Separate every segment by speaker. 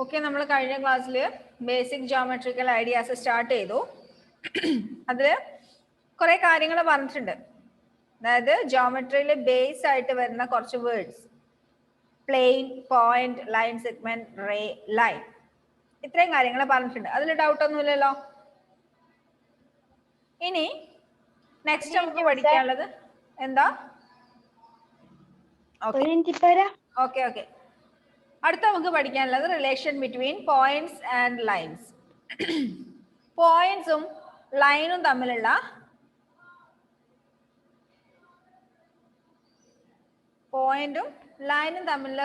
Speaker 1: Okay, നമ്മൾ കഴിഞ്ഞ ക്ലാസ്സിൽ ബേസിക് ജോമെട്രിക്കൽ ഐഡിയാസ് സ്റ്റാർട്ട് ചെയ്തു. അതിൽ കുറെ കാര്യങ്ങൾ പറഞ്ഞിട്ടുണ്ട്. അതായത് ജോമെട്രിയിൽ ബേസ് ആയിട്ട് വരുന്ന കുറച്ച് words, plane, point, line segment, ray, line, ഇത്രയും കാര്യങ്ങൾ പറഞ്ഞിട്ടുണ്ട്. അതിൽ ഡൗട്ട് ഒന്നുമില്ലല്ലോ. ഇനി നെക്സ്റ്റ് നമുക്ക് പഠിക്കാനുള്ളത് എന്താ? ഓക്കെ ഓക്കെ, അടുത്ത നമുക്ക് പഠിക്കാനുള്ളത് relation between points and lines. പോയിന്റ്സും ലൈനും തമ്മിലുള്ള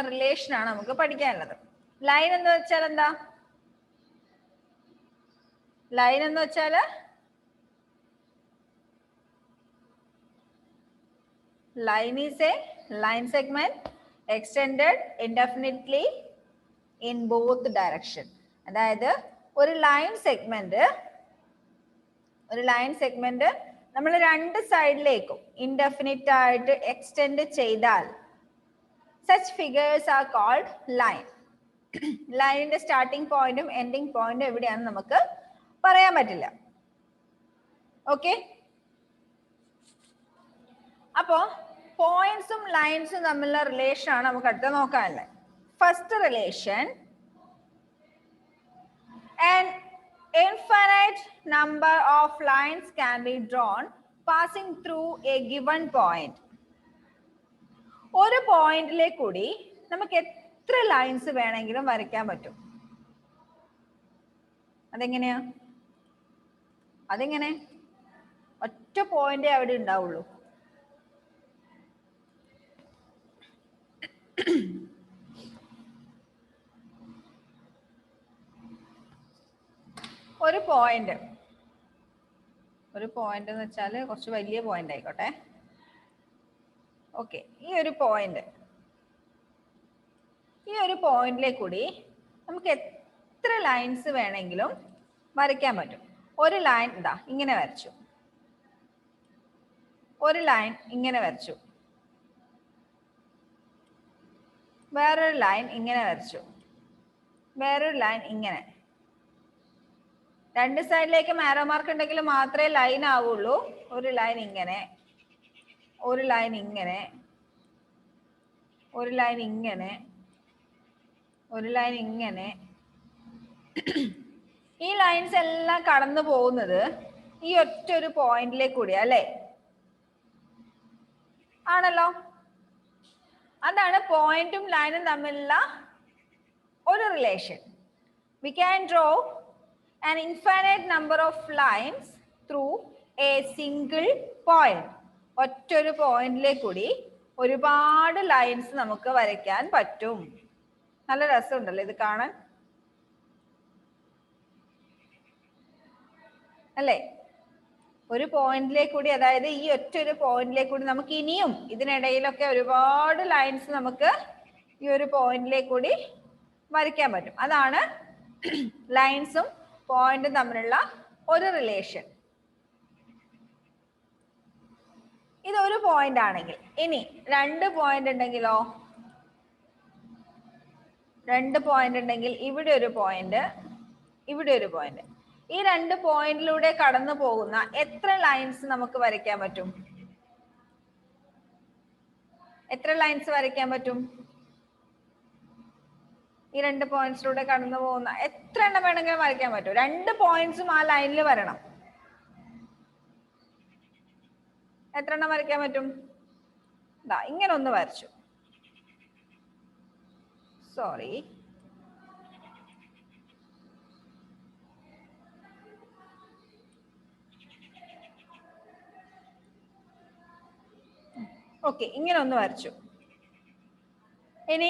Speaker 1: റിലേഷൻ ആണ് നമുക്ക് പഠിക്കാനുള്ളത്. ലൈൻ എന്ന് വെച്ചാൽ എന്താ? ലൈൻ എന്ന് വെച്ചാൽ line is A line segment extended indefinitely in both direction. അതായത് ഒരു ലൈൻ സെഗ്മെന്റ് നമ്മൾ രണ്ട് സൈഡിലേക്കും ഇൻഡെഫിനിറ്റ് ആയിട്ട് എക്സ്റ്റെൻഡ് ചെയ്താൽ such figures are called line. ലൈനിന്റെ സ്റ്റാർട്ടിംഗ് പോയിന്റും എൻഡിങ് പോയിന്റും എവിടെയാണെന്ന് നമുക്ക് പറയാൻ പറ്റില്ല. ഓക്കെ, അപ്പോ പോയിന്റ്സും ലൈൻസും തമ്മിലുള്ള റിലേഷൻ ആണ് നമുക്ക് അടുത്ത നോക്കാനുള്ളത്. First relation, an infinite number of lines can be drawn passing through a given point. ഒരു പോയിന്റിലെ കൂടി നമുക്ക് എത്ര ലൈൻസ് വേണമെങ്കിലും വരയ്ക്കാൻ പറ്റും. അതെങ്ങനെ? ഒറ്റ പോയിന്റേ അവിടെ ഉണ്ടാവുള്ളൂ. ഒരു പോയിന്റ് എന്ന് വെച്ചാൽ കുറച്ച് വലിയ പോയിന്റ് ആയിക്കോട്ടെ. ഓക്കെ, ഈ ഒരു പോയിന്റിലെ കൂടി നമുക്ക് എത്ര ലൈൻസ് വേണമെങ്കിലും വരയ്ക്കാൻ പറ്റും. ഒരു ലൈൻ ഇതാ ഇങ്ങനെ വരച്ചു, ഒരു ലൈൻ ഇങ്ങനെ വരച്ചു, വേറൊരു ലൈൻ ഇങ്ങനെ വരച്ചു, വേറൊരു ലൈൻ ഇങ്ങനെ. രണ്ട് സൈഡിലേക്ക് ആരോ മാർക്ക് ഉണ്ടെങ്കിൽ മാത്രമേ ലൈൻ ആവുള്ളൂ. ഒരു ലൈൻ ഇങ്ങനെ, ഒരു ലൈൻ ഇങ്ങനെ, ഒരു ലൈൻ ഇങ്ങനെ, ഒരു ലൈൻ ഇങ്ങനെ. ഈ ലൈൻസ് എല്ലാം കടന്നു പോകുന്നത് ഈ ഒറ്റ ഒരു പോയിന്റിലേക്ക് കൂടിയാ, അല്ലേ? ആണല്ലോ. അതാണ് പോയിന്റും ലൈനും തമ്മിലുള്ള ഒരു relation. We can draw an infinite number of lines through a single point. ഒറ്റൊരു പോയിന്റിലേക്ക് കൂടി ഒരുപാട് ലൈൻസ് നമുക്ക് വരയ്ക്കാൻ പറ്റും. നല്ല രസമുണ്ടല്ലോ ഇത് കാണാൻ, അല്ലേ? ഒരു പോയിന്റിലേക്ക് കൂടി, അതായത് ഈ ഒറ്റൊരു പോയിന്റിലേക്ക് കൂടി നമുക്ക് ഇനിയും ഇതിനിടയിലൊക്കെ ഒരുപാട് ലൈൻസ് നമുക്ക് ഈ ഒരു പോയിന്റിലേക്ക് കൂടി വരയ്ക്കാൻ പറ്റും. അതാണ് ലൈൻസും പോയിന്റും തമ്മിലുള്ള ഒരു റിലേഷൻ. ഇതൊരു പോയിന്റ് ആണെങ്കിൽ, ഇനി രണ്ട് പോയിന്റ് ഉണ്ടെങ്കിലോ? രണ്ട് പോയിന്റ് ഉണ്ടെങ്കിൽ ഇവിടെ ഒരു പോയിന്റ്, ഇവിടെ ഒരു പോയിന്റ്. ഈ രണ്ട് പോയിന്റിലൂടെ കടന്നു പോകുന്ന എത്ര ലൈൻസ് നമുക്ക് വരയ്ക്കാൻ പറ്റും? എത്ര ലൈൻസ് വരയ്ക്കാൻ പറ്റും? ഈ രണ്ട് പോയിന്റ്സിലൂടെ കടന്നു പോകുന്ന എത്ര എണ്ണം വേണമെങ്കിലും വരയ്ക്കാൻ പറ്റും. രണ്ട് പോയിന്റ്സും ആ ലൈനിൽ വരണം. എത്ര എണ്ണം വരയ്ക്കാൻ പറ്റും? ഇങ്ങനെ ഒന്ന് വരച്ചു. സോറി, ഓക്കെ, ഇങ്ങനെ ഒന്ന് വരച്ചു. ഇനി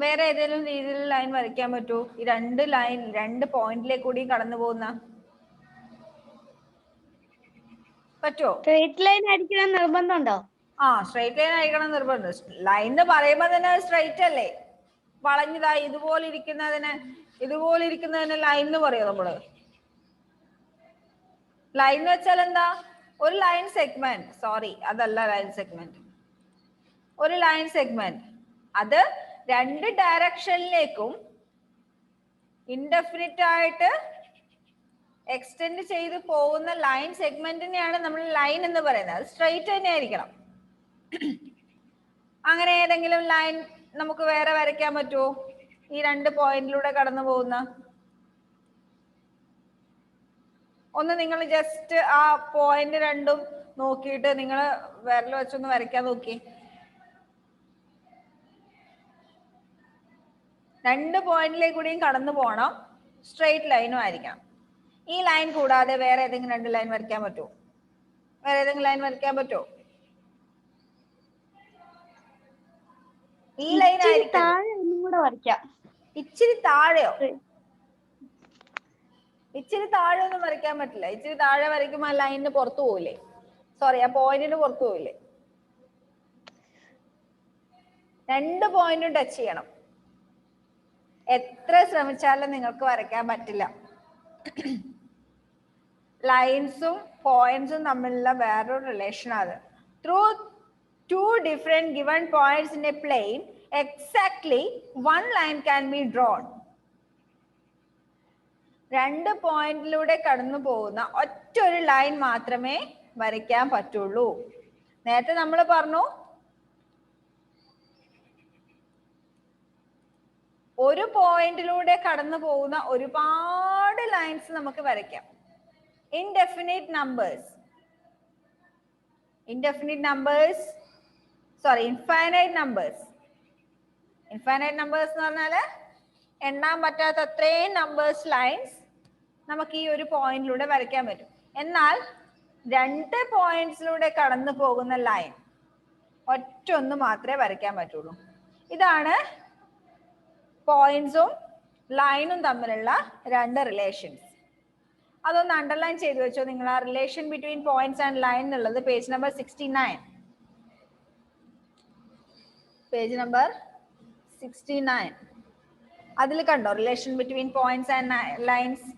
Speaker 1: വേറെ ഏതെങ്കിലും രീതിയിൽ ലൈൻ വരയ്ക്കാൻ പറ്റുമോ? ഈ രണ്ട് പോയിന്റിലേക്ക് കൂടി കടന്നു പോകുന്ന പറ്റുമോ?
Speaker 2: സ്ട്രെയിറ്റ് ലൈൻ ആയിരിക്കണം നിർബന്ധമുണ്ടോ?
Speaker 1: സ്ട്രെയിറ്റ് ലൈൻ ആയിരിക്കണം നിർബന്ധം. ലൈൻ എന്ന് പറയുമ്പോ തന്നെ സ്ട്രെയിറ്റ് അല്ലേ? വളഞ്ഞതായി ഇതുപോലെ ഇരിക്കുന്നതിന് ലൈൻ എന്ന് പറയും നമ്മള്. ലൈൻ എന്ന് വെച്ചാൽ എന്താ? ഒരു ലൈൻ സെഗ്മെന്റ്. സോറി, അതല്ല ലൈൻ സെഗ്മെന്റ്. ഒരു ലൈൻ സെഗ്മെന്റ് അത് രണ്ട് ഡയറക്ഷനിലേക്കും ഇൻഡെഫിനിറ്റ് ആയിട്ട് എക്സ്റ്റെൻഡ് ചെയ്ത് പോകുന്ന ലൈൻ സെഗ്മെന്റിനെയാണ് നമ്മൾ ലൈൻ എന്ന് പറയുന്നത്. അത് സ്ട്രെയിറ്റ് തന്നെ ആയിരിക്കണം. അങ്ങനെ ഏതെങ്കിലും ലൈൻ നമുക്ക് വേറെ വരയ്ക്കാൻ പറ്റുമോ? ഈ രണ്ട് പോയിന്റിലൂടെ കടന്നു പോകുന്ന ഒന്ന് നിങ്ങൾ ജസ്റ്റ് ആ പോയിന്റ് രണ്ടും നോക്കിയിട്ട് നിങ്ങൾ വിരൽ വെച്ചൊന്ന് വരയ്ക്കാൻ നോക്കി. രണ്ട് പോയിന്റിലേക്ക് കൂടിയും കടന്നു പോകണം, സ്ട്രെയിറ്റ് ലൈനും ആയിരിക്കണം. ഈ ലൈൻ കൂടാതെ വേറെ ഏതെങ്കിലും രണ്ട് ലൈൻ വരയ്ക്കാൻ പറ്റുമോ? വേറെ ഏതെങ്കിലും ലൈൻ വരയ്ക്കാൻ പറ്റുമോ? ഈ ലൈൻ ആയിരിക്കും. ഇച്ചിരി താഴെയോ? ഇച്ചിരി താഴെ ഒന്നും വരയ്ക്കാൻ പറ്റില്ല. ഇച്ചിരി താഴെ വരയ്ക്കുമ്പോൾ ആ ലൈനിന് പുറത്തു പോവില്ലേ? സോറി, ആ പോയിന്റിന് പുറത്തു പോവില്ലേ? രണ്ട് പോയിന്റും ടച്ച് ചെയ്യണം. എത്ര ശ്രമിച്ചാലും നിങ്ങൾക്ക് വരയ്ക്കാൻ പറ്റില്ല. ലൈൻസും പോയിന്റ്സും തമ്മിലുള്ള വേറൊരു റിലേഷൻ ആണ്. Through two different given points in a plane exactly one line can be drawn. രണ്ട് പോയിന്റിലൂടെ കടന്നു പോകുന്ന ഒറ്റ ഒരു ലൈൻ മാത്രമേ വരയ്ക്കാൻ പറ്റുള്ളൂ. നേരത്തെ നമ്മൾ പറഞ്ഞു ഒരു പോയിന്റിലൂടെ കടന്നു പോകുന്ന ഒരുപാട് ലൈൻസ് നമുക്ക് വരയ്ക്കാം. Indefinite numbers, infinite numbers. Infinite numbers എന്ന് പറഞ്ഞാല് എണ്ണാൻ പറ്റാത്ത അത്രയും നമ്പേഴ്സ് ലൈൻസ് നമുക്ക് ഈ ഒരു പോയിന്റിലൂടെ വരയ്ക്കാൻ പറ്റും. എന്നാൽ രണ്ട് പോയിന്റ്സിലൂടെ കടന്നു പോകുന്ന ലൈൻ ഒറ്റ ഒന്ന് മാത്രമേ വരയ്ക്കാൻ പറ്റുള്ളൂ. ഇതാണ് പോയിന്റ്സും ലൈനും തമ്മിലുള്ള രണ്ട് റിലേഷൻസ്. അതൊന്ന് അണ്ടർലൈൻ ചെയ്തു വെച്ചോ നിങ്ങൾ. ആ relation between points and line എന്നുള്ളത് പേജ് നമ്പർ 69. പേജ് നമ്പർ 69 അതിൽ കണ്ടോ relation between points and lines?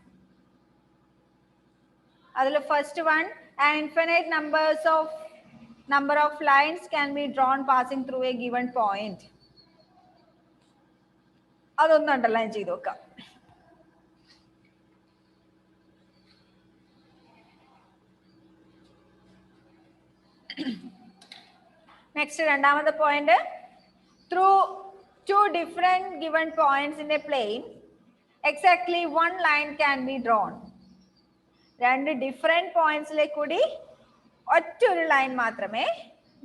Speaker 1: അതിൽ first one, an infinite number of lines can be drawn passing through a given point. അതൊന്ന് അണ്ടർലൈൻ ചെയ്ത് നോക്കാം. നെക്സ്റ്റ് രണ്ടാമത്തെ point, through two different given points in a plane exactly one line can be drawn. രണ്ട് different പോയിന്റ്സിലേക്ക് കൂടി ഒറ്റ ഒരു line മാത്രമേ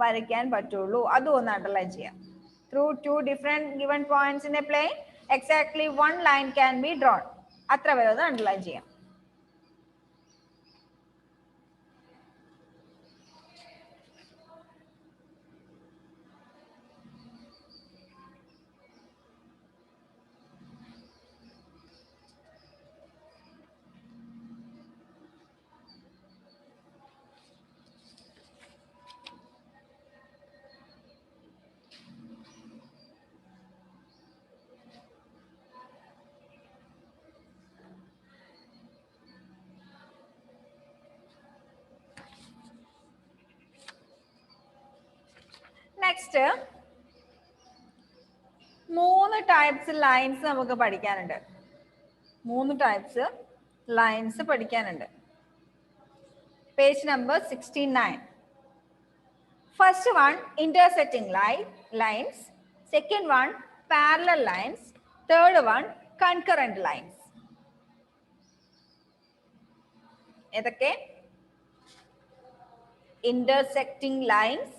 Speaker 1: വരയ്ക്കാൻ പറ്റുള്ളൂ. അതും ഒന്ന് അണ്ടർലൈൻ ചെയ്യാം. Through two different given points in a plane exactly one line can be drawn. അത്ര വരെ ഒന്ന് അണ്ടർലൈൻ ചെയ്യാം. നെക്സ്റ്റ് മൂന്ന് ടൈപ്സ് ലൈൻസ് നമുക്ക് പഠിക്കാനുണ്ട്. മൂന്ന് ടൈപ്സ് ലൈൻസ് പഠിക്കാനുണ്ട്. Page number 69. First one intersecting lines, second one parallel lines, third one concurrent lines. ഏതൊക്കെ? Intersecting lines,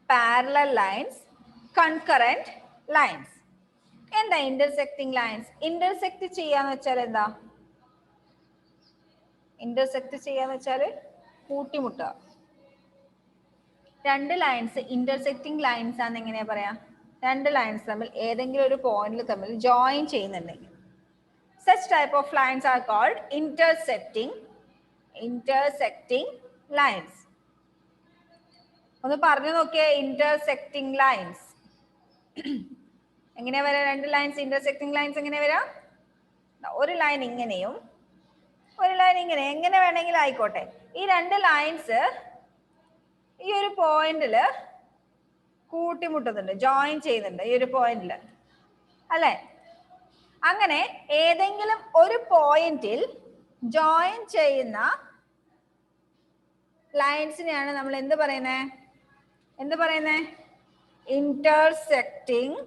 Speaker 1: parallel lines, concurrent lines. എന്താ ഇന്റർസെക്റ്റിംഗ് ലൈൻസ്? ഇന്റർസെക്ട് ചെയ്യാന്ന് വെച്ചാൽ എന്താ? ഇന്റർസെക്ട് ചെയ്യാന്ന് വെച്ചാൽ കൂട്ടിമുട്ടുക. രണ്ട് ലൈൻസ് ഇന്റർസെക്റ്റിംഗ് ലൈൻസ് ആണെന്ന് എങ്ങനെയാ പറയാ? രണ്ട് ലൈൻസ് തമ്മിൽ ഏതെങ്കിലും ഒരു പോയിന്റിൽ തമ്മിൽ ജോയിൻ ചെയ്യുന്നുണ്ടെങ്കിൽ such type of lines are called intersecting lines. ഒന്ന് പറഞ്ഞു നോക്കിയേ. ഇന്റർസെക്റ്റിംഗ് ലൈൻസ് എങ്ങനെയാ വരാ? രണ്ട് ലൈൻസ് ഇന്റർസെക്റ്റിംഗ് ലൈൻസ് എങ്ങനെ വരാ? ഒരു ലൈൻ ഇങ്ങനെയും ഒരു ലൈൻ ഇങ്ങനെ, എങ്ങനെ വേണമെങ്കിലും ആയിക്കോട്ടെ. ഈ രണ്ട് ലൈൻസ് ഈ ഒരു പോയിന്റില് കൂട്ടിമുട്ടുന്നുണ്ട്, ജോയിൻ ചെയ്യുന്നുണ്ട് ഈ ഒരു പോയിന്റില്, അല്ലെ? അങ്ങനെ ഏതെങ്കിലും ഒരു പോയിന്റിൽ ജോയിൻ ചെയ്യുന്ന ലൈൻസിനെയാണ് നമ്മൾ എന്ത് പറയുന്നത് intersecting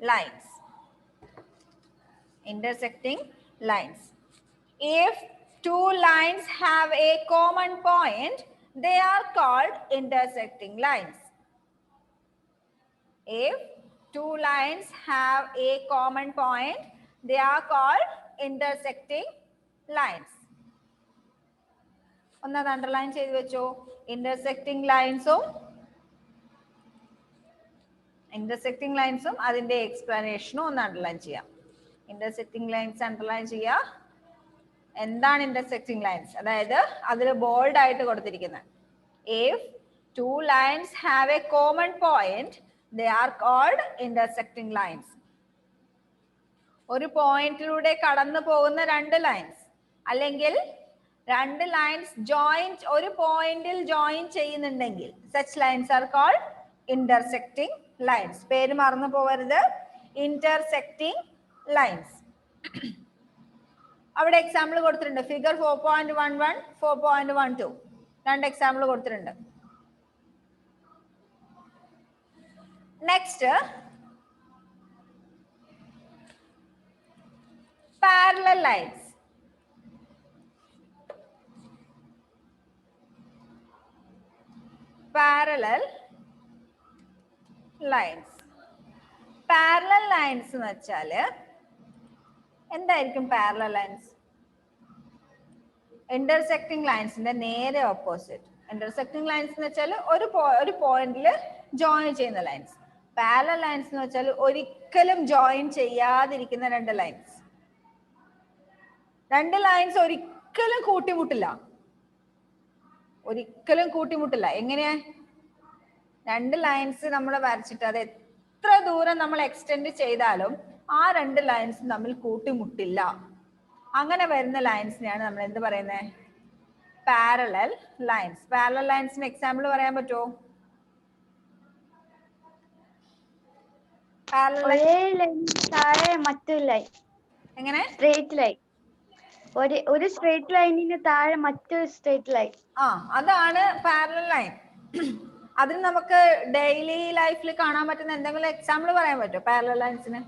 Speaker 1: lines. Intersecting lines. If two lines have a common point, they are called intersecting lines. If two lines have a common point, they are called intersecting lines. ഒന്നത് അണ്ടർലൈൻ ചെയ്തു വെച്ചോ. ഇന്റർസെക്റ്റിംഗ് ലൈൻസും അതിന്റെ എക്സ്പ്ലനേഷനും ഒന്ന് underline ചെയ്യാം. Intersecting lines underline ചെയ്യുക. എന്താണ് intersecting lines? അതായത് അതിൽ ബോൾഡ് ആയിട്ട് കൊടുത്തിരിക്കുന്നത് if two lines have a common point, they are called intersecting lines. ഒരു പോയിന്റിലൂടെ കടന്നു പോകുന്ന രണ്ട് ലൈൻസ് അല്ലെങ്കിൽ രണ്ട് ലൈൻസ് ഒരു പോയിന്റിൽ ജോയിൻ ചെയ്യുന്നുണ്ടെങ്കിൽ such lines are called intersecting lines. പേര് മറന്നു പോകരുത്, intersecting lines. അവിടെ എക്സാമ്പിൾ കൊടുത്തിട്ടുണ്ട്. ഫിഗർ 4.11 4.12 രണ്ട് എക്സാമ്പിൾ കൊടുത്തിട്ടുണ്ട്. Next parallel lines. Parallel lines എന്ന് വെച്ചാല് എന്തായിരിക്കും പാരലൽ ലൈൻസ്? ഇന്റർസെക്റ്റിംഗ് ലൈൻസിന്റെ നേരെ ഓപ്പോസിറ്റ്. ഇന്റർസെക്റ്റിംഗ് ലൈൻസ് എന്ന് വെച്ചാൽ ഒരു പോയിന്റിൽ ജോയിൻ ചെയ്യുന്ന ലൈൻസ്. പാരലൽ ലൈൻസ് എന്ന് വെച്ചാൽ ഒരിക്കലും ജോയിൻ ചെയ്യാതിരിക്കുന്ന രണ്ട് ലൈൻസ്. ഒരിക്കലും കൂട്ടിമുട്ടില്ല. എങ്ങനെയാ? രണ്ട് ലൈൻസ് നമ്മൾ വരച്ചിട്ട് അത് എത്ര ദൂരം നമ്മൾ എക്സ്റ്റെൻഡ് ചെയ്താലും ആ രണ്ട് ലൈൻസ് തമ്മിൽ കൂട്ടിമുട്ടില്ല. അങ്ങനെ വരുന്ന ലൈൻസിനെയാണ് നമ്മൾ എന്ത് പറയുന്നത്? Parallel lines. പാരലൽ ലൈൻസിന് എക്സാമ്പിൾ പറയാൻ പറ്റുമോ? എങ്ങനെ?
Speaker 2: Straight line. ഒരു സ്ട്രേറ്റ് ലൈനിന് താഴെ മറ്റൊരു സ്ട്രേറ്റ് ലൈൻ.
Speaker 1: അതാണ് പാരലൽ ലൈൻ. അതിന് നമുക്ക് ഡെയിലി ലൈഫിൽ കാണാൻ പറ്റുന്ന എന്തെങ്കിലും എക്സാമ്പിൾ പറയാൻ പറ്റുമോ പാരലൽ ലൈൻസിന്?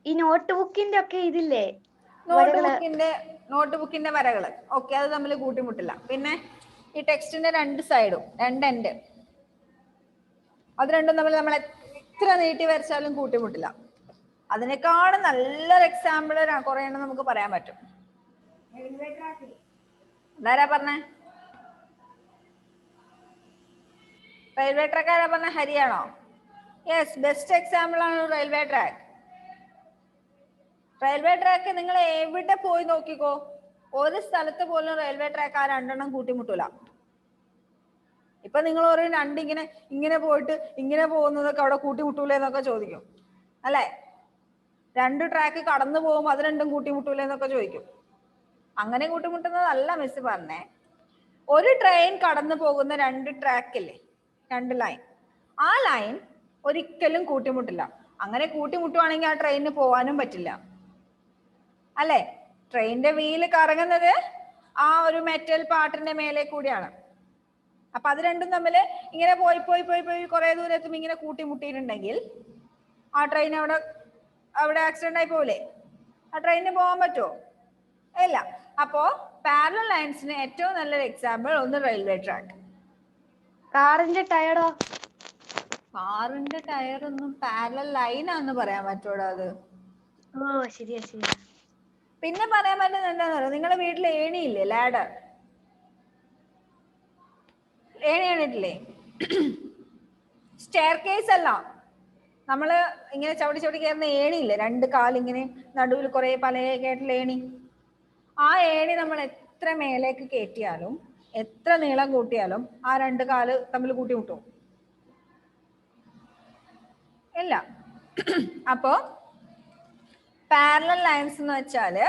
Speaker 2: ഈ നോട്ട്ബുക്കിന്റെ ഒക്കെ ഇതില്ലേ?
Speaker 1: നോട്ട്ബുക്കിന്റെ വരകള്. ഓക്കെ, അത് തമ്മിൽ കൂട്ടിമുട്ടില്ല. പിന്നെ ഈ ടെക്സ്റ്റിന്റെ രണ്ട് സൈഡും രണ്ട് എൻഡ്, അത് രണ്ടും തമ്മിൽ നമ്മൾ എത്ര നീട്ടി വരച്ചാലും കൂട്ടിമുട്ടില്ല. അതിനേക്കാളും നല്ലൊരു എക്സാമ്പിൾ കുറെ എണ്ണം നമുക്ക് പറയാൻ പറ്റും. അതാരാ പറഞ്ഞേ? റെയിൽവേ ട്രാക്ക് ആരാ പറഞ്ഞ? ഹരിയാണോ? യെസ്, ബെസ്റ്റ് എക്സാമ്പിൾ ആണ് റെയിൽവേ ട്രാക്ക്. റെയിൽവേ ട്രാക്ക് നിങ്ങൾ എവിടെ പോയി നോക്കിക്കോ, ഒരു സ്ഥലത്ത് പോലും റെയിൽവേ ട്രാക്ക് ആ രണ്ടെണ്ണം കൂട്ടിമുട്ടൂല. ഇപ്പൊ നിങ്ങൾ പറയും ഇങ്ങനെ പോയിട്ട് ഇങ്ങനെ പോകുന്നതൊക്കെ അവിടെ കൂട്ടിമുട്ടൂലേ എന്നൊക്കെ ചോദിക്കും അല്ലെ? രണ്ട് ട്രാക്ക് കടന്നു പോകുമ്പോൾ അത് രണ്ടും കൂട്ടിമുട്ടൂലേ എന്നൊക്കെ ചോദിക്കും. അങ്ങനെ കൂട്ടിമുട്ടുന്നതല്ല മിസ് പറഞ്ഞേ. ഒരു ട്രെയിൻ കടന്നു പോകുന്ന രണ്ട് ട്രാക്കില്ലേ, രണ്ട് ലൈൻ, ആ ലൈൻ ഒരിക്കലും കൂട്ടിമുട്ടില്ല. അങ്ങനെ കൂട്ടിമുട്ടുവാണെങ്കിൽ ആ ട്രെയിനിന് പോകാനും പറ്റില്ല അല്ലെ? ട്രെയിനിന്റെ വീല് കറങ്ങുന്നത് ആ ഒരു മെറ്റൽ പാർട്ടിന്റെ മേലെ കൂടിയാണ്. അപ്പൊ അത് രണ്ടും തമ്മിൽ ഇങ്ങനെ പോയി പോയി പോയി പോയി കുറെ ദൂരത്തും ഇങ്ങനെ കൂട്ടിമുട്ടിയിട്ടുണ്ടെങ്കിൽ ആ ട്രെയിൻ അവിടെ ആക്സിഡന്റ് ആയി പോവില്ലേ? ആ ട്രെയിനിന് പോകാൻ പറ്റുമോ? ഇല്ല. അപ്പോ പാരലൽ ലൈൻസിന് ഏറ്റവും നല്ലൊരു എക്സാമ്പിൾ ഒന്ന് റെയിൽവേ ട്രാക്ക്.
Speaker 2: കാറിന്റെ ടയറോ?
Speaker 1: കാറിന്റെ ടയർ ഒന്നും പാരലൽ ലൈനാന്ന് പറയാൻ പറ്റൂടാ അത്.
Speaker 2: ശരിയാ.
Speaker 1: പിന്നെ പറയാൻ പറ്റുന്നത് എന്താന്ന് പറയുക, നിങ്ങളുടെ വീട്ടിൽ ഏണിയില്ലേ, ലാഡർ? ഏണി കണ്ടിട്ടില്ലേ? സ്റ്റെയർ കേസ് അല്ല, നമ്മള് ഇങ്ങനെ ചവിട്ടി കയറുന്ന ഏണിയില്ലേ, രണ്ട് കാലിങ്ങനെ നടുവിൽ കുറെ പലകയായിട്ടുള്ള ഏണി. ആ ഏണി നമ്മൾ എത്ര മേലേക്ക് കയറ്റിയാലും എത്ര നീളം കൂട്ടിയാലും ആ രണ്ട് കാല് തമ്മിൽ കൂട്ടിമുട്ടും ഇല്ല. അപ്പോ പാരലൽ ലൈൻസ് എന്ന് വെച്ചാല്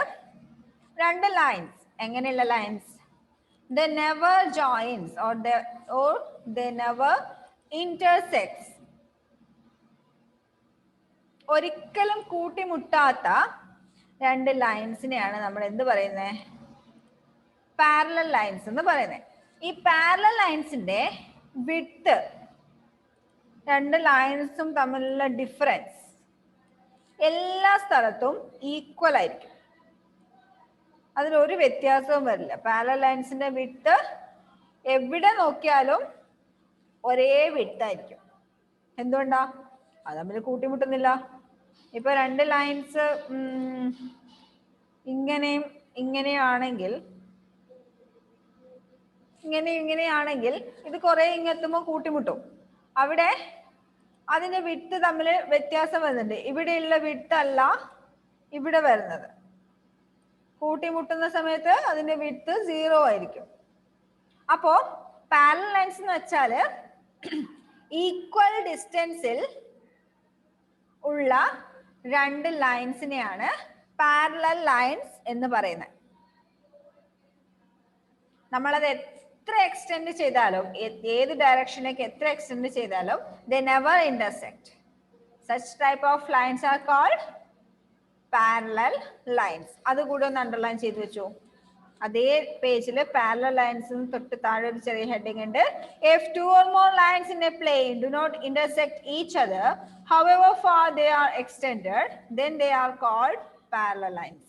Speaker 1: രണ്ട് ലൈൻസ്. എങ്ങനെയുള്ള lines? they never joins or they never intersects. ഒരിക്കലും കൂട്ടിമുട്ടാത്ത രണ്ട് ലൈൻസിനെയാണ് നമ്മൾ എന്ത് പറയുന്നത്? പാരലൽ ലൈൻസ് എന്ന് പറയുന്നത്. ഈ പാരലൽ ലൈൻസിന്റെ വിഡ്ത്ത്, രണ്ട് ലൈൻസും തമ്മിലുള്ള ഡിഫറൻസ് എല്ലാ സ്ഥലത്തും ഈക്വൽ ആയിരിക്കും. അതിലൊരു വ്യത്യാസവും വരില്ല. പാരലൽ ലൈൻസിന്റെ വിഡ്ത്ത് എവിടെ നോക്കിയാലും ഒരേ വിഡ്ത്ത് ആയിരിക്കും. എന്തുകൊണ്ടാ? അത് തമ്മിൽ കൂട്ടിമുട്ടുന്നില്ല. ഇപ്പൊ രണ്ട് ലൈൻസ് ഇങ്ങനെയും ഇങ്ങനെയാണെങ്കിൽ ഇങ്ങനെയാണെങ്കിൽ ഇത് കുറെ ഇങ്ങെത്തുമ്പോൾ കൂട്ടിമുട്ടും. അവിടെ അതിന്റെ വിഡ്ത്ത് തമ്മിൽ വ്യത്യാസം വരുന്നുണ്ട്. ഇവിടെയുള്ള വിഡ്ത്ത് അല്ല ഇവിടെ വരുന്നത്. കൂട്ടിമുട്ടുന്ന സമയത്ത് അതിന്റെ വിഡ്ത്ത് 0 ആയിരിക്കും. അപ്പോ പാരലൽ ലൈൻസ് എന്ന് വെച്ചാല് ഈക്വൽ ഡിസ്റ്റൻസിൽ ഉള്ള രണ്ട് ലൈൻസിനെയാണ് പാരലൽ ലൈൻസ് എന്ന് പറയുന്നത്. നമ്മളത് എത്ര എക്സ്റ്റെൻഡ് ചെയ്താലും, ഏത് ഡയറക്ഷനിലേക്ക് എത്ര എക്സ്റ്റെൻഡ് ചെയ്താലും they never intersect. Such type of lines are called parallel lines. അതുകൂടെ ഒന്ന് അണ്ടർലൈൻ ചെയ്ത് വെച്ചു. അതേ പേജിൽ പാരലൽ ലൈൻസ് തൊട്ട് താഴെ ഒരു ചെറിയ ഹെഡിങ് ഉണ്ട്. If two or more lines in a plane do not intersect each other, however far they are extended, then they are called parallel lines.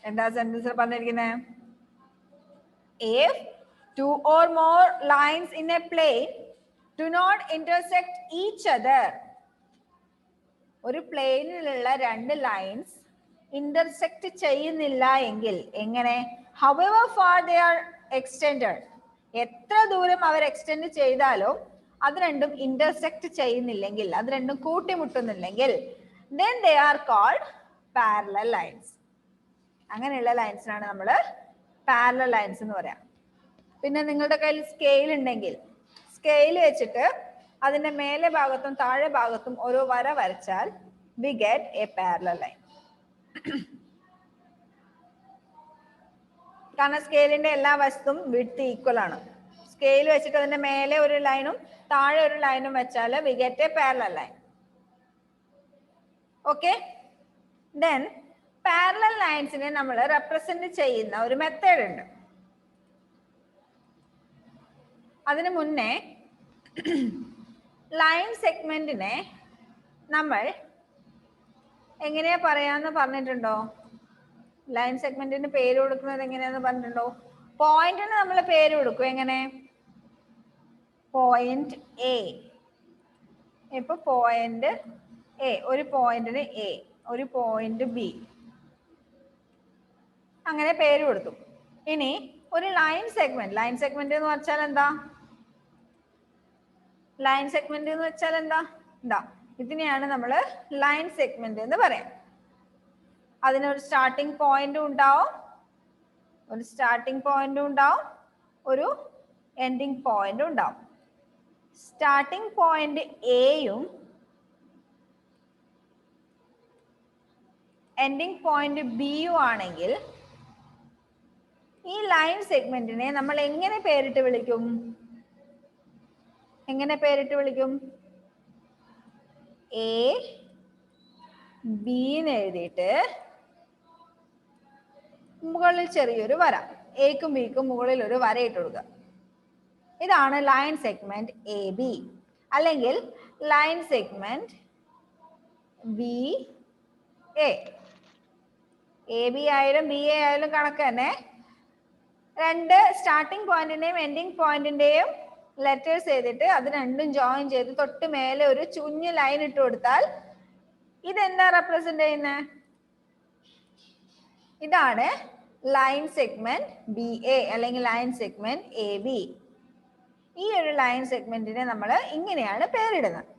Speaker 1: എന്താ സെന്റൻസിൽ പറഞ്ഞിരിക്കുന്നത്? If two or more lines in a plane do not intersect each other, ഒരു പ്ലെയിനിലുള്ള രണ്ട് lines intersect ചെയ്യുന്നില്ല എങ്കിൽ എങ്ങനെ? however far they are extended, എത്ര ദൂരം അവർ extend ചെയ്താലും അത് രണ്ടും ഇന്റർസെക്ട് ചെയ്യുന്നില്ലെങ്കിൽ, അത് രണ്ടും കൂട്ടിമുട്ടുന്നില്ലെങ്കിൽ then they are called parallel lines. അങ്ങനെയുള്ള ലൈൻസിനാണ് നമ്മൾ പാരലൽ ലൈൻസ് എന്ന് പറയാം. പിന്നെ നിങ്ങളുടെ കയ്യിൽ സ്കെയിൽ ഉണ്ടെങ്കിൽ സ്കെയിൽ വെച്ചിട്ട് അതിന്റെ മേലെ ഭാഗത്തും താഴെ ഭാഗത്തും ഓരോ വര വരച്ചാൽ we get a parallel line. കാരണം സ്കെയിലിന്റെ എല്ലാ വശത്തും വിഡ്ത്ത് ഈക്വൽ ആണ്. സ്കെയിൽ വെച്ചിട്ട് അതിന്റെ മേലെ ഒരു ലൈനും താഴെ ഒരു ലൈനും വെച്ചാൽ we get a parallel line. Okay? Then parallel ലൈൻസിനെ നമ്മൾ റെപ്രസെന്റ് ചെയ്യുന്ന ഒരു മെത്തേഡ് ഉണ്ട്. അതിനു മുന്നേ ലൈൻ സെഗ്മെന്റിനെ നമ്മൾ എങ്ങനെയാ പറയാന്ന് പറഞ്ഞിട്ടുണ്ടോ? ലൈൻ സെഗ്മെന്റിന് പേര് കൊടുക്കുന്നത് എങ്ങനെയാന്ന് പറഞ്ഞിട്ടുണ്ടോ? പോയിന്റിന് നമ്മൾ പേര് കൊടുക്കും. എങ്ങനെ? Point A. ഇപ്പൊ പോയിന്റ് എ, ഒരു പോയിന്റിന് എ, ഒരു പോയിന്റ് ബി, അങ്ങനെ പേര് കൊടുത്തു. ഇനി ഒരു ലൈൻ സെഗ്മെന്റ് എന്ന് വെച്ചാൽ എന്താ? ലൈൻ സെഗ്മെന്റ് എന്ന് വെച്ചാൽ എന്താ? ഇതിനെയാണ് നമ്മൾ ലൈൻ സെഗ്മെന്റ് എന്ന് പറയാം. അതിനൊരു സ്റ്റാർട്ടിംഗ് പോയിന്റും ഉണ്ടാവും, ഒരു എൻഡിങ് പോയിന്റും ഉണ്ടാവും. സ്റ്റാർട്ടിംഗ് പോയിന്റ് എയും എൻഡിങ് പോയിന്റ് ബിയും ആണെങ്കിൽ ഈ ലൈൻ സെഗ്മെന്റിനെ നമ്മൾ എങ്ങനെ പേരിട്ട് വിളിക്കും? എ ബി എന്ന് എഴുതിയിട്ട് മുകളിൽ ചെറിയൊരു വര, എക്കും ബിക്കും മുകളിൽ ഒരു വര ഇട്ട് കൊടുക്കുക. ഇതാണ് ലൈൻ സെഗ്മെന്റ് എ ബി, അല്ലെങ്കിൽ line segment B A. A B ആയാലും ബി എ ആയാലും കണക്ക് തന്നെ. രണ്ട് സ്റ്റാർട്ടിംഗ് പോയിന്റിന്റെയും എൻഡിങ് പോയിന്റിന്റെയും ലെറ്റേഴ്സ് ചെയ്തിട്ട് അത് രണ്ടും ജോയിൻ ചെയ്ത് തൊട്ട് മേലെ ഒരു ചുഞ്ഞ് ലൈൻ ഇട്ട് കൊടുത്താൽ ഇതെന്താ റെപ്രസെന്റ് ചെയ്യുന്നത്? ഇതാണ് ലൈൻ സെഗ്മെന്റ് ബി എ അല്ലെങ്കിൽ ലൈൻ സെഗ്മെന്റ് എ ബി. ഈ ഒരു ലൈൻ സെഗ്മെന്റിനെ നമ്മൾ ഇങ്ങനെയാണ് പേരിടുന്നത്.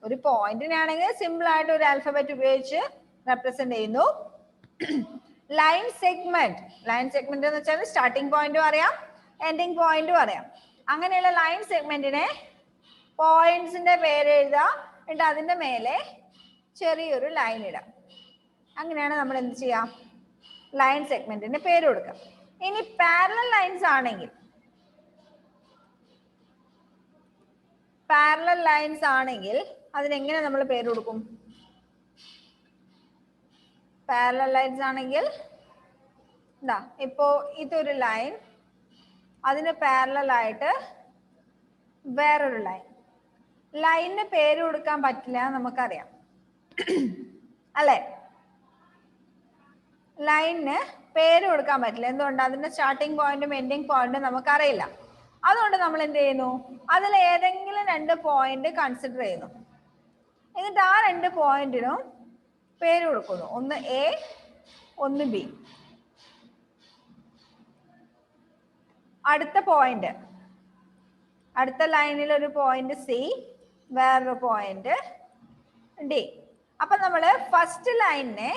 Speaker 1: ഒരു പോയിന്റിനാണെങ്കിൽ സിമ്പിൾ ആയിട്ട് ഒരു ആൽഫബറ്റ് ഉപയോഗിച്ച് റെപ്രസെന്റ് ചെയ്യുന്നു. ലൈൻ സെഗ്മെന്റ് എന്ന് വെച്ചാൽ സ്റ്റാർട്ടിംഗ് പോയിന്റും അറിയാം, എൻഡിങ് പോയിന്റും അറിയാം. അങ്ങനെയുള്ള ലൈൻ സെഗ്മെന്റിനെ പോയിന്റ്സിന്റെ പേര് എഴുതാം, എന്നിട്ട് അതിന്റെ മേലെ ചെറിയൊരു ലൈൻ ഇടാം. അങ്ങനെയാണ് നമ്മൾ എന്ത് ചെയ്യാം? ലൈൻ സെഗ്മെന്റിന് പേര് കൊടുക്കാം. ഇനി പാരലൽ ലൈൻസ് ആണെങ്കിൽ അതിനെങ്ങനെ നമ്മൾ പേര് കൊടുക്കും? പാരലൽ ലൈൻസ് ആണെങ്കിൽ എന്താ, ഇപ്പോ ഇതൊരു ലൈൻ, അതിന് പാരലൽ ആയിട്ട് വേറൊരു ലൈൻ. ലൈനിന് പേര് കൊടുക്കാൻ പറ്റില്ല നമുക്കറിയാം അല്ലെ? ലൈനിന് പേര് കൊടുക്കാൻ പറ്റില്ല. എന്തുകൊണ്ട്? അതിന്റെ സ്റ്റാർട്ടിംഗ് പോയിന്റും എൻഡിങ് പോയിന്റും നമുക്കറിയില്ല. അതുകൊണ്ട് നമ്മൾ എന്ത് ചെയ്യുന്നു? അതിൽ ഏതെങ്കിലും 2 പോയിന്റ് കൺസിഡർ ചെയ്യുന്നു. എന്നിട്ട് ആ 2 പോയിന്റിനും പേര് കൊടുക്കുന്നു. ഒന്ന് എ, ഒന്ന് ബി. അടുത്ത പോയിന്റ്, അടുത്ത ലൈനിൽ ഒരു പോയിന്റ് സി, വേറൊരു പോയിന്റ് ഡി. അപ്പൊ നമ്മള് ഫസ്റ്റ് ലൈനിനെ,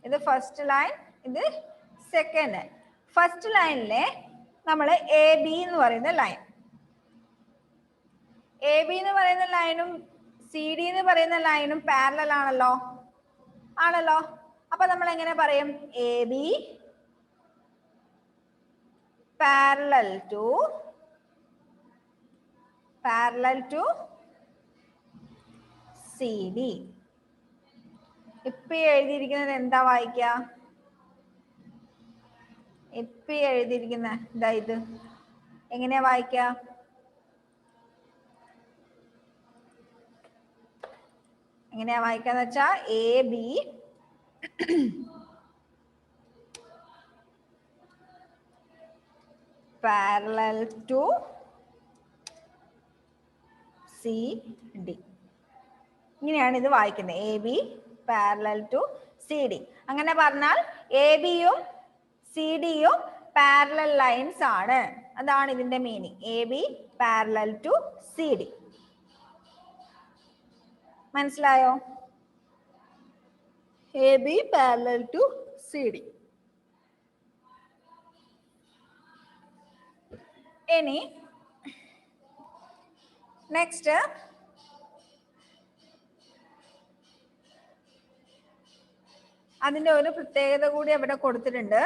Speaker 1: ഇത് ഫസ്റ്റ് ലൈൻ, ഇത് സെക്കൻഡ്. ഫസ്റ്റ് ലൈനിലെ നമ്മൾ എ ബി എന്ന് പറയുന്ന ലൈൻ, എ ബി എന്ന് പറയുന്ന ലൈനും സി ഡി എന്ന് പറയുന്ന ലൈനും പാരലൽ ആണല്ലോ. അപ്പൊ നമ്മൾ എങ്ങനെ പറയും? A B parallel to C D. ഇപ്പൊ എഴുതിയിരിക്കുന്നത് എന്താ വായിക്കുക? ഇപ്പൊ എഴുതിയിരിക്കുന്ന ഇതാ, ഇത് എങ്ങനെയാ വായിക്കുക? എങ്ങനെയാ വായിക്കാന്ന് വെച്ചാ A B parallel to C D. ഇങ്ങനെയാണ് ഇത് വായിക്കുന്നത്, A B parallel to C D. അങ്ങനെ പറഞ്ഞാൽ എ ബിയും സി ഡിയും പാരലൽ ലൈൻസ് ആണ്. അതാണ് ഇതിന്റെ meaning, A B parallel to C D. മനസ്സിലായോ? A B parallel to C D. ഇനി നെക്സ്റ്റ് അതിന്റെ ഒരു പ്രത്യേകത കൂടി അവിടെ കൊടുത്തിട്ടുണ്ട്.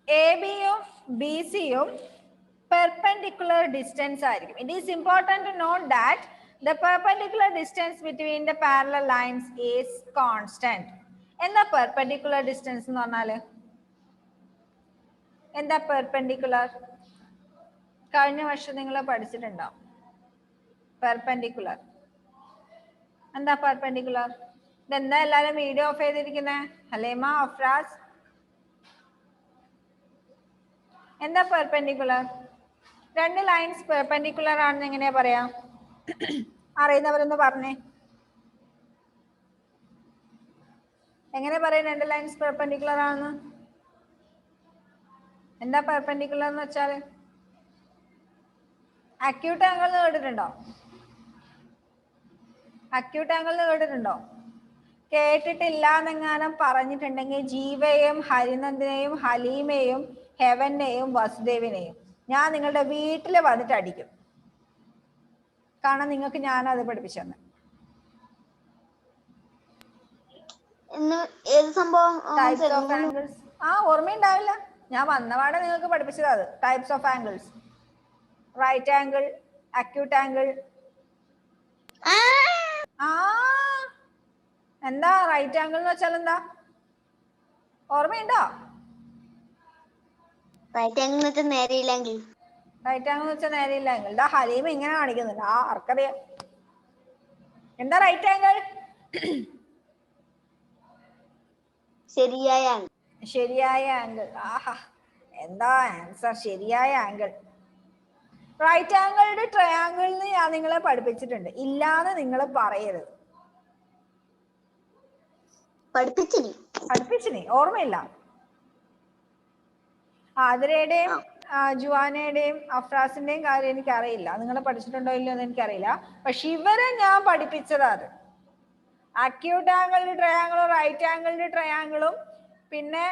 Speaker 1: എ ബിയും ബി സിയും perpendicular distance ആയിരിക്കും. It is important to note that the perpendicular distance between the parallel lines is constant. എന്താ perpendicular distance എന്ന് പറഞ്ഞാല്? എന്താ perpendicular? കഴിഞ്ഞ വർഷം നിങ്ങൾ പഠിച്ചിട്ടുണ്ടോ perpendicular? എന്താ perpendicular? ഇതെന്താ എല്ലാരും വീഡിയോ ഓഫ് ചെയ്തിരിക്കുന്നത്? ഹലീമ, അഫ്രാസ്, എന്താ perpendicular? 2 ലൈൻസ് പെർപെൻഡിക്കുലർ ആണെന്ന് എങ്ങനെയാ പറയാ? അറിയുന്നവരൊന്ന് പറഞ്ഞേ, എങ്ങനെ പറയും 2 ലൈൻസ് പെർപെൻഡിക്കുലർ ആണെന്ന്? എന്താ പെർപെൻഡിക്കുലർ എന്ന് വെച്ചാല്? അക്യൂട്ട് ആംഗിൾ കേട്ടിട്ടുണ്ടോ? അക്യൂട്ട് ആംഗിൾ കേട്ടിട്ടുണ്ടോ? കേട്ടിട്ടില്ല എന്നെങ്ങാനും പറഞ്ഞിട്ടുണ്ടെങ്കിൽ ജീവയെയും ഹരിനന്ദിനെയും ഹലീമയെയും ഹെവനെയും വസുദേവിനെയും ഞാൻ നിങ്ങളുടെ വീട്ടിൽ വന്നിട്ട് അടിക്കും. കാരണം നിങ്ങൾക്ക് ഞാനത് പഠിപ്പിച്ചു തന്നെ. ടൈപ്സ് ഓഫ് ആംഗിൾസ് ഓർമ്മയുണ്ടാവില്ല, ഞാൻ വന്നപാടെ നിങ്ങൾക്ക് പഠിപ്പിച്ചത് അത്. Types of angles, right angle, acute angle. എന്താ റൈറ്റ് ആംഗിൾ എന്ന് വെച്ചാൽ എന്താ? ഓർമ്മയുണ്ടോ?
Speaker 2: റൈറ്റ് ആംഗിൾ എന്ന് വെച്ചാൽ നേരെയില്ല ആംഗിൾ.
Speaker 1: റൈറ്റ് ആംഗിൾ എന്ന് വെച്ചാൽ നേരെയില്ല ആംഗിൾ. ഇതാ ഹലീമ ഇങ്ങനെ കാണിക്കുന്നുണ്ട്. ആർക്കറിയാം എന്താ റൈറ്റ് ആംഗിൾ?
Speaker 2: ശരിയായ ആംഗിൾ.
Speaker 1: ശരിയായ ആംഗിൾ. ആഹാ, എന്താ ആൻസർ? ശരിയായ ആംഗിൾ. റൈറ്റ് ആംഗിളുടെ ട്രയാംഗിളിന് ഞാൻ നിങ്ങളെ പഠിപ്പിച്ചിട്ടുണ്ട്, ഇല്ലാന്ന് നിങ്ങൾ പറയരുത്. പഠിപ്പിച്ചിനി, ഓർമ്മയില്ല? ആതിരയുടെയും ജുവാനയുടെയും അഫ്രാസിന്റെയും കാര്യം എനിക്കറിയില്ല, നിങ്ങൾ പഠിച്ചിട്ടുണ്ടോ ഇല്ലയോ എന്ന് എനിക്കറിയില്ല. പക്ഷെ ഇവരെ ഞാൻ പഠിപ്പിച്ചത് അത് അക്യൂട്ട് ആംഗിളിന്റെ ട്രയാംഗിളും റൈറ്റ് ആംഗിളിന്റെ ട്രയാംഗിളും പിന്നെ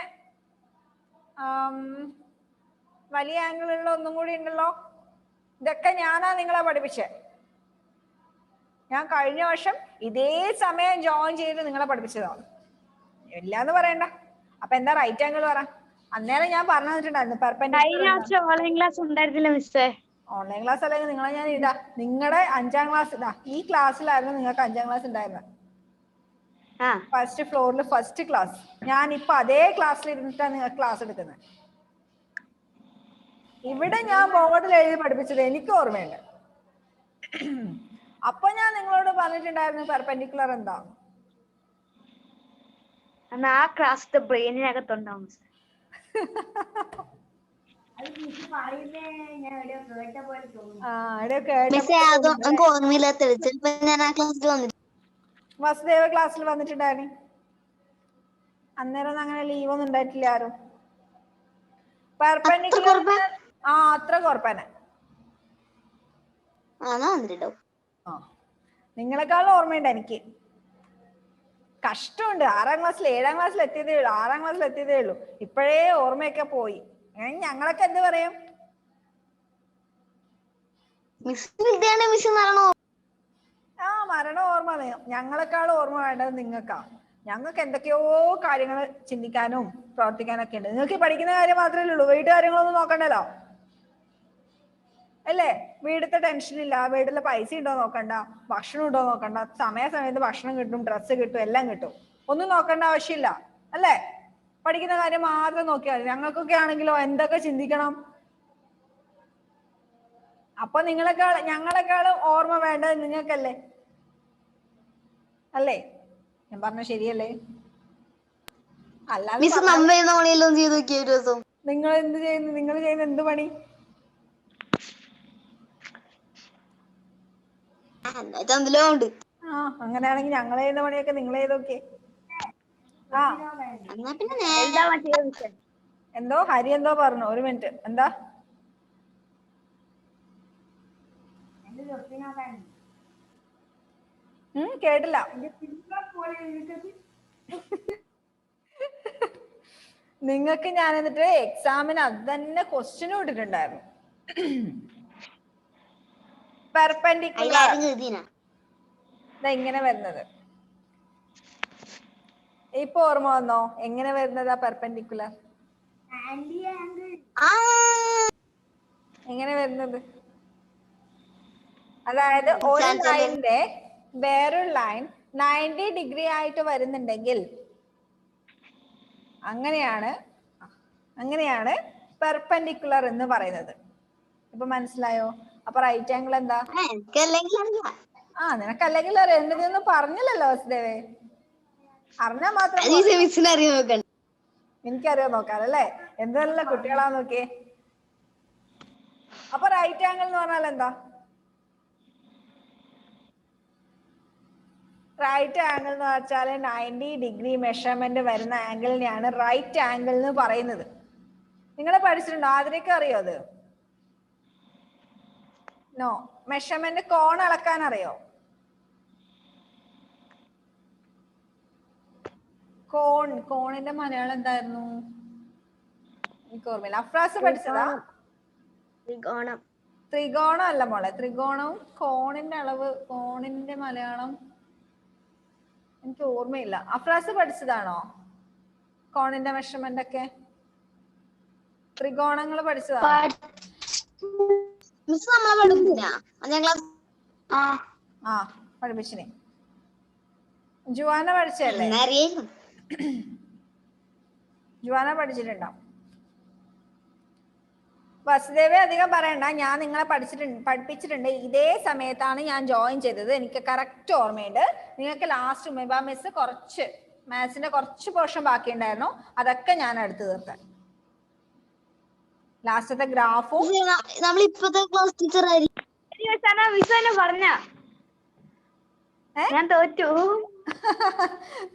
Speaker 1: വലിയ ആംഗിളുള്ള ഒന്നും കൂടി ഉണ്ടല്ലോ. ഇതൊക്കെ ഞാനാ നിങ്ങളെ പഠിപ്പിച്ചേ. ഞാൻ കഴിഞ്ഞ വർഷം ഇതേ സമയം ജോയിൻ ചെയ്ത് നിങ്ങളെ പഠിപ്പിച്ചതാണ്. ഇല്ലാന്ന് പറയണ്ട. അപ്പൊ എന്താ റൈറ്റ് ആംഗിൾ പറ. അന്നേരം ഞാൻ പറഞ്ഞു തന്നിട്ടുണ്ടായിരുന്നു
Speaker 2: ഓൺലൈൻ ക്ലാസ് ഉണ്ടായിരുന്നില്ല മിസ്സേ.
Speaker 1: ഓൺലൈൻ ക്ലാസ് അല്ലെങ്കിൽ നിങ്ങളെ ഞാൻ ഇടാ. നിങ്ങളുടെ 5ാം ക്ലാസ് ഇതാ, ഈ ക്ലാസ്സിലായിരുന്നു നിങ്ങൾക്ക് 5ാം ക്ലാസ് ഉണ്ടായിരുന്നത്. ഫസ്റ്റ് ഫ്ലോറിൽ ഫസ്റ്റ് ക്ലാസ്. ഞാൻ ഇപ്പൊ അതേ ക്ലാസ്സിൽ ഇരുന്നിട്ടാണ് നിങ്ങൾക്ക് ക്ലാസ് എടുക്കുന്നത്. ഇവിടെ ഞാൻ ബോർഡിൽ എഴുതി പഠിപ്പിച്ചത് എനിക്ക് ഓർമ്മയുണ്ട്. അപ്പൊ ഞാൻ നിങ്ങളോട് പറഞ്ഞിട്ടുണ്ടായിരുന്നു പെർപെൻഡിക്കുലർ എന്താ.
Speaker 2: ആ ക്ലാസ് ബ്രെയിനിനകത്തുണ്ടാവും.
Speaker 1: വസുദേവ ക്ലാസ്സിൽ വന്നിട്ടുണ്ടായിരുന്നു. അന്നേരം അങ്ങനെ ലീവ് ഒന്നും ഉണ്ടായിട്ടില്ല ആരും. പെർപെൻഡിക്കുലർ അത്ര കുറപ്പനെ. നിങ്ങളെക്കാളും ഓർമ്മയുണ്ട് എനിക്ക്. കഷ്ടമുണ്ട്. 6ാം ക്ലാസ്സിൽ 7ാം ക്ലാസ്സിൽ എത്തിയതേ ഉള്ളൂ. 6ാം ക്ലാസ്സിൽ എത്തിയതേ ഉള്ളൂ. ഇപ്പോഴേ ഓർമ്മയൊക്കെ പോയി. ഞങ്ങളൊക്കെ എന്ത് പറയും? മരണ ഓർമ്മ. ഞങ്ങളെക്കാളും ഓർമ്മ വേണ്ടത് നിങ്ങൾക്കാ. ഞങ്ങൾക്ക് എന്തൊക്കെയോ കാര്യങ്ങൾ ചിന്തിക്കാനും പ്രവർത്തിക്കാനൊക്കെ ഉണ്ട്. നിങ്ങൾക്ക് പഠിക്കുന്ന കാര്യം മാത്രമേ ഉള്ളൂ. വീട്ടു കാര്യങ്ങളൊന്നും നോക്കണ്ടല്ലോ അല്ലേ? വീട്ടിലത്തെ ടെൻഷൻ ഇല്ല. വീട്ടിലെ പൈസ ഉണ്ടോ നോക്കണ്ട, ഭക്ഷണം ഉണ്ടോ നോക്കണ്ട, സമയത്ത് ഭക്ഷണം കിട്ടും, ഡ്രസ്സ് കിട്ടും, എല്ലാം കിട്ടും. ഒന്നും നോക്കേണ്ട ആവശ്യമില്ല അല്ലേ? പഠിക്കുന്ന കാര്യം മാത്രം നോക്കിയാൽ മതി. ഞങ്ങൾക്കൊക്കെ ആണെങ്കിലോ എന്തൊക്കെ ചിന്തിക്കണം. അപ്പൊ ഞങ്ങളെക്കാളും ഓർമ്മ വേണ്ടത് നിങ്ങൾക്കല്ലേ? അല്ലേ? ഞാൻ പറഞ്ഞ ശരിയല്ലേ? അല്ലാതെ നിങ്ങൾ എന്ത് ചെയ്യുന്നു? നിങ്ങൾ ചെയ്യുന്ന എന്ത് പണി? അങ്ങനെയാണെങ്കിൽ ഞങ്ങൾ ചെയ്യുന്ന പണിയൊക്കെ നിങ്ങൾ ചെയ്തൊക്കെ. എന്തോ ഹരി എന്തോ പറഞ്ഞു. ഒരു മിനിറ്റ്. എന്താ? കേട്ടില്ല. നിങ്ങൾക്ക് ഞാൻ എന്നിട്ട് എക്സാമിന് അത് തന്നെ ക്വസ്റ്റ്യനും ഇട്ടിട്ടുണ്ടായിരുന്നു. പെർപെൻഡിക്കുലർ ഇങ്ങനെ വരുന്നത് ഇപ്പൊ ഓർമ്മ വന്നോ? എങ്ങനെ വരുന്നതാ പെർപെൻഡിക്കുലർ? എങ്ങനെ വരുന്നത്? അതായത് ഒരു ലൈനിന്റെ വേറൊരു ലൈൻ 90 ഡിഗ്രി ആയിട്ട് വരുന്നുണ്ടെങ്കിൽ അങ്ങനെയാണ് പെർപെൻഡിക്കുലർ എന്ന് പറയുന്നത്. ഇപ്പൊ മനസ്സിലായോ? അപ്പൊ റൈറ്റ് ആംഗിൾ എന്താ? നിനക്കല്ലെങ്കിൽ അറിയാം. എന്തെന്ന് പറഞ്ഞില്ലല്ലോ വസുദേവേ. അറിഞ്ഞാ മാത്രം എനിക്കറിയാൻ നോക്കാറല്ലേ? എന്ത് നല്ല കുട്ടികളാ നോക്കിയേ. അപ്പൊ റൈറ്റ് ആംഗിൾ എന്ന് പറഞ്ഞാൽ എന്താ? റൈറ്റ് ആംഗിൾ എന്ന് വെച്ചാൽ 90 ഡിഗ്രി മെഷർമെന്റ് വരുന്ന ആംഗിളിനെയാണ് റൈറ്റ് ആംഗിൾ എന്ന് പറയുന്നത്. നിങ്ങൾ പഠിച്ചിട്ടുണ്ടോ? ആദ്യമൊക്കെ അറിയോ അത്? നോ. മെഷർമെന്റ് കോൺ അളക്കാൻ അറിയോ? കോണിന്റെ മലയാളം എന്തായിരുന്നു? എനിക്ക് ഓർമ്മയില്ല. അഫ്രാസ് പഠിച്ചതാ? ത്രികോണം അല്ല മോളെ. ത്രികോണവും കോണിന്റെ അളവ്, കോണിന്റെ മലയാളം എനിക്ക് ഓർമ്മയില്ല. അഫ്രാസ് പഠിച്ചതാണോ കോണിന്റെ മെഷർമെന്റ് ഒക്കെ? ത്രികോണങ്ങൾ പഠിച്ചതാണോ? പഠിപ്പിച്ചിനെ. ജുവാന പഠിച്ചല്ലേ? ജുവാന പഠിച്ചിട്ടുണ്ടോ? വസുദേവേ അധികം പറയണ്ട. ഞാൻ നിങ്ങളെ പഠിപ്പിച്ചിട്ടുണ്ട്. ഇതേ സമയത്താണ് ഞാൻ ജോയിൻ ചെയ്തത്. എനിക്ക് കറക്റ്റ് ഓർമ്മയുണ്ട്. നിങ്ങൾക്ക് ലാസ്റ്റ് മെബാ മിസ് കുറച്ച് മാത്സിന്റെ കുറച്ച് പോർഷൻ ബാക്കി ഉണ്ടായിരുന്നു. അതൊക്കെ ഞാൻ എടുത്തു തീർത്തത്. ലാസ്റ്റത്തെ ഗ്രാഫും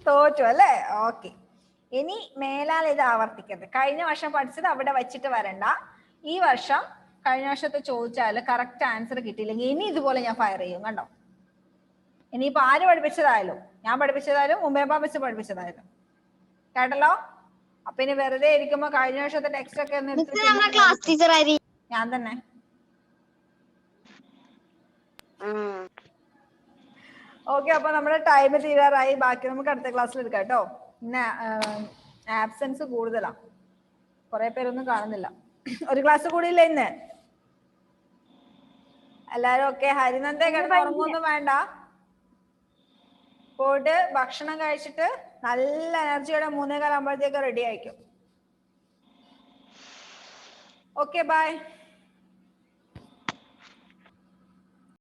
Speaker 1: തോറ്റു അല്ലേ? ഓക്കെ. ഇനി മേലാൽ ഇത് ആവർത്തിക്കരുത്. കഴിഞ്ഞ വർഷം പഠിച്ചത് അവിടെ വെച്ചിട്ട് വരണ്ട. ഈ വർഷം കഴിഞ്ഞ വർഷത്തെ ചോദിച്ചാല് കറക്റ്റ് ആൻസർ കിട്ടിയില്ലെങ്കിൽ ഇനി ഇതുപോലെ ഞാൻ ഫയർ ചെയ്യും. കണ്ടോ? ഇനിയിപ്പോ ആര് പഠിപ്പിച്ചതായാലും, ഞാൻ പഠിപ്പിച്ചതായാലും മുമ്പേബ മിസ് പഠിപ്പിച്ചതായാലും, കേട്ടല്ലോ? അപ്പൊ ഇനി വെറുതെ ഇരിക്കുമ്പോ കഴിഞ്ഞ വർഷത്തെ ടെക്സ്റ്റ് ഒക്കെ ഞാൻ തന്നെ. ഓക്കെ, അപ്പൊ നമ്മുടെ ടൈം തീരാറായി. ബാക്കി നമുക്ക് അടുത്ത ക്ലാസ്സിൽ എടുക്കാം കേട്ടോ. ഇന്ന് ആബ്സെൻസ് കൂടുതലാ, കുറെ പേരൊന്നും കാണുന്നില്ല. ഒരു ക്ലാസ് കൂടി ഇല്ല ഇന്ന്. എല്ലാരും ഓക്കെ? ഹരിനന്ദ കിടന്ന് ഉറങ്ങൊന്നും വേണ്ട, പോയിട്ട് ഭക്ഷണം കഴിച്ചിട്ട് നല്ല എനർജിയോടെ 3:15 ആകുമ്പോഴത്തേക്ക് റെഡി ആയിക്കും. Okay, by.